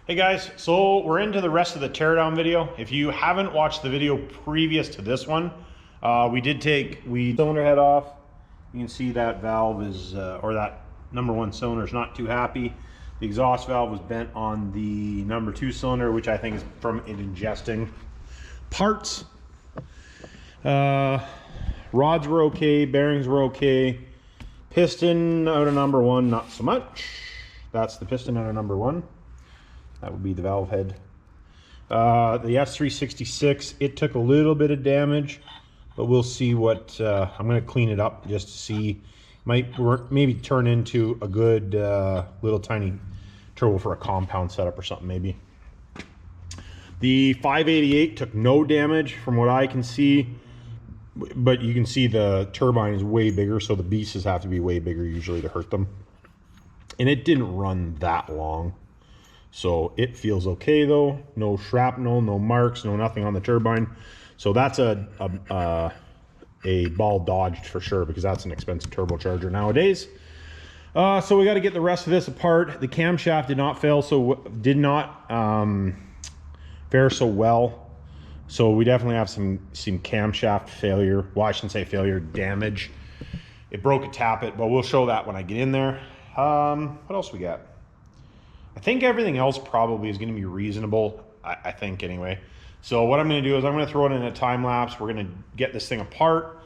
Hey guys, so we're into the rest of the teardown video. If you haven't watched the video previous to this one, we cylinder head off. You can see that valve is, or that number one cylinder is not too happy. The exhaust valve was bent on the number two cylinder, which I think is from it ingesting parts. Rods were okay, bearings were okay. Piston out of number one, not so much. That's the piston out of number one. That would be the valve head. The F366, it took a little bit of damage, but we'll see what, I'm going to clean it up just to see. Might work, maybe turn into a good little tiny turbo for a compound setup or something maybe. The 588 took no damage from what I can see, but you can see the turbine is way bigger, so the beasts have to be way bigger usually to hurt them. And it didn't run that long. So it feels okay though. No shrapnel, no marks, no nothing on the turbine. So that's a ball dodged for sure, because that's an expensive turbocharger nowadays. So we got to get the rest of this apart. The camshaft did not fare so well. So we definitely have some camshaft failure. Well, I shouldn't say failure, damage. It broke a tappet, but we'll show that when I get in there. What else we got? I think everything else probably is going to be reasonable, I think anyway. So what I'm going to do is I'm going to throw it in a time lapse. We're going to get this thing apart,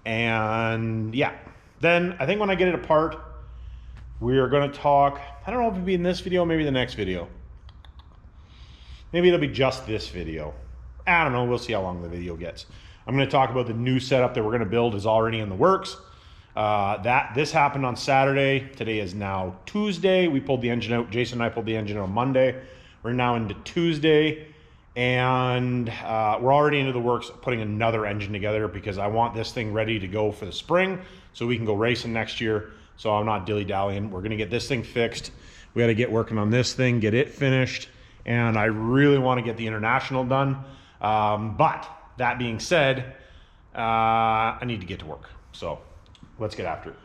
and yeah. Then I think when I get it apart, we are going to talk, I don't know if it'll be in this video, maybe the next video. Maybe it'll be just this video. I don't know, we'll see how long the video gets. I'm going to talk about the new setup that we're going to build is already in the works. This happened on Saturday. Today is now Tuesday. We pulled the engine out. Jason and I pulled the engine out on Monday. We're now into Tuesday, and we're already into the works of putting another engine together, because I want this thing ready to go for the spring so we can go racing next year. So I'm not dilly-dallying. We're going to get this thing fixed. We got to get working on this thing, get it finished, and I really want to get the International done. But that being said, I need to get to work. So let's get after it.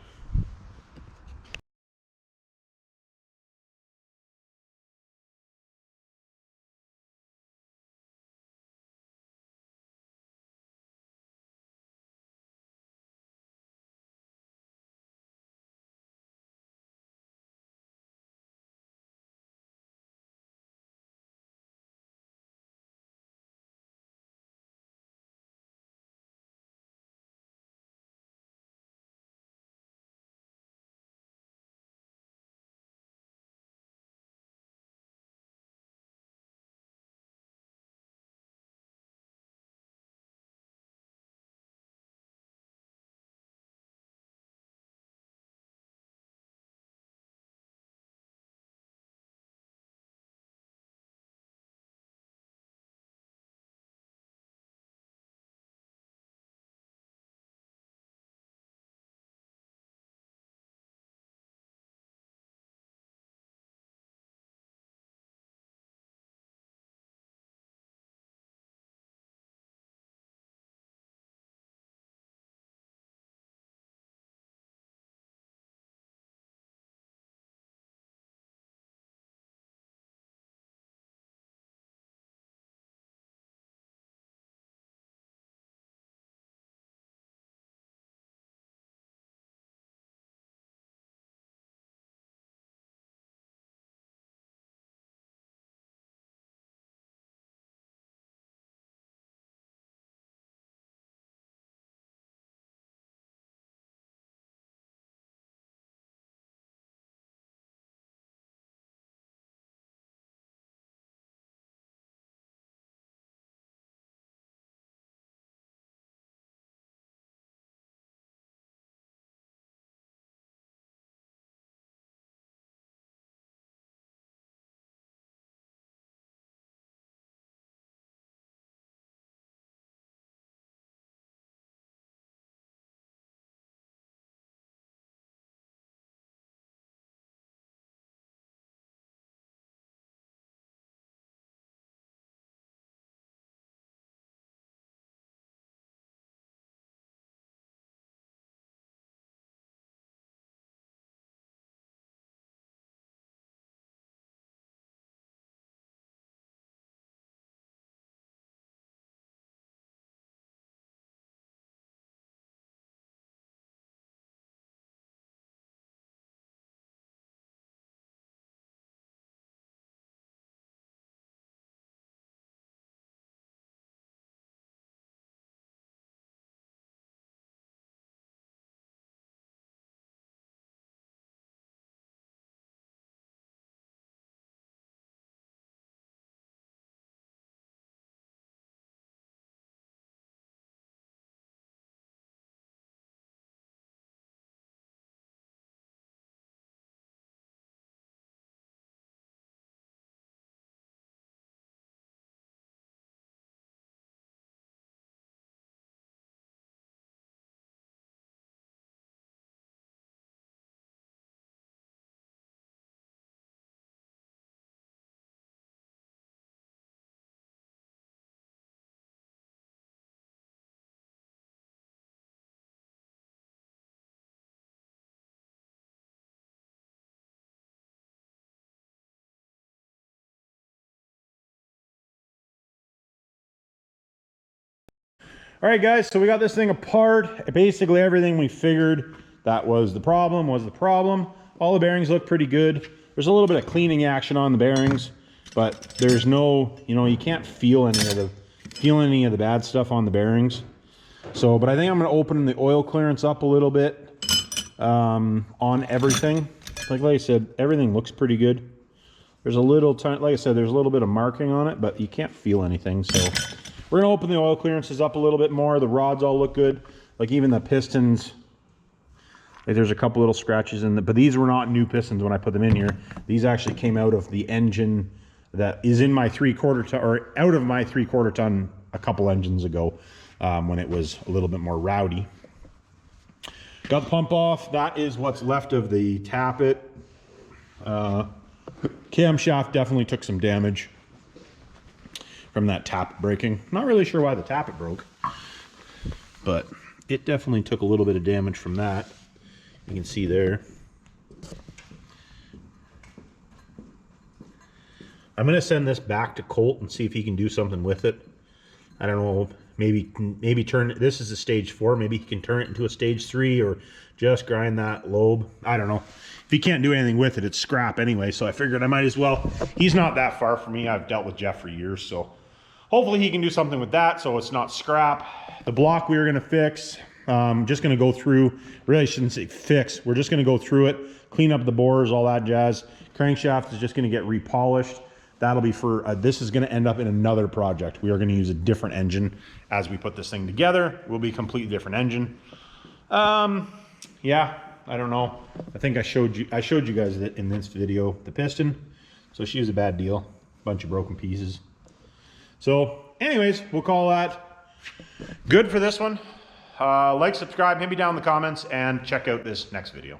All right, guys, so we got this thing apart. Basically everything we figured that was the problem was the problem. All the bearings look pretty good. There's a little bit of cleaning action on the bearings, but there's no, you know, you can't feel any of the bad stuff on the bearings. So, but I think I'm going to open the oil clearance up a little bit on everything. Like I said, everything looks pretty good. There's a little tiny, like I said, there's a little bit of marking on it, but you can't feel anything. So we're going to open the oil clearances up a little bit more. The rods all look good. Like even the pistons, like there's a couple little scratches in the, but these were not new pistons when I put them in here. These actually came out of the engine that is in my 3/4 ton, or out of my 3/4 ton a couple engines ago, when it was a little bit more rowdy. Got the pump off. That is what's left of the tappet. Camshaft definitely took some damage from that tap breaking. Not really sure why the tappet broke, but it definitely took a little bit of damage from that. You can see there. I'm going to send this back to Colt and see if he can do something with it. I don't know, maybe turn, this is a stage 4, maybe he can turn it into a stage 3 or just grind that lobe. I don't know. If he can't do anything with it, it's scrap anyway, so I figured I might as well. He's not that far from me. I've dealt with Jeff for years, so hopefully he can do something with that so it's not scrap. The block we were going to fix, just going to go through, really I shouldn't say fix, we're just going to go through it, clean up the bores, all that jazz. Crankshaft is just going to get repolished. That'll be for, this is going to end up in another project. We are going to use a different engine as we put this thing together. It will be a completely different engine. Yeah, I don't know. I think I showed you guys that in this video, the piston. So she was a bad deal. Bunch of broken pieces. So anyways, we'll call that good for this one. Like, subscribe, maybe down in the comments, and check out this next video.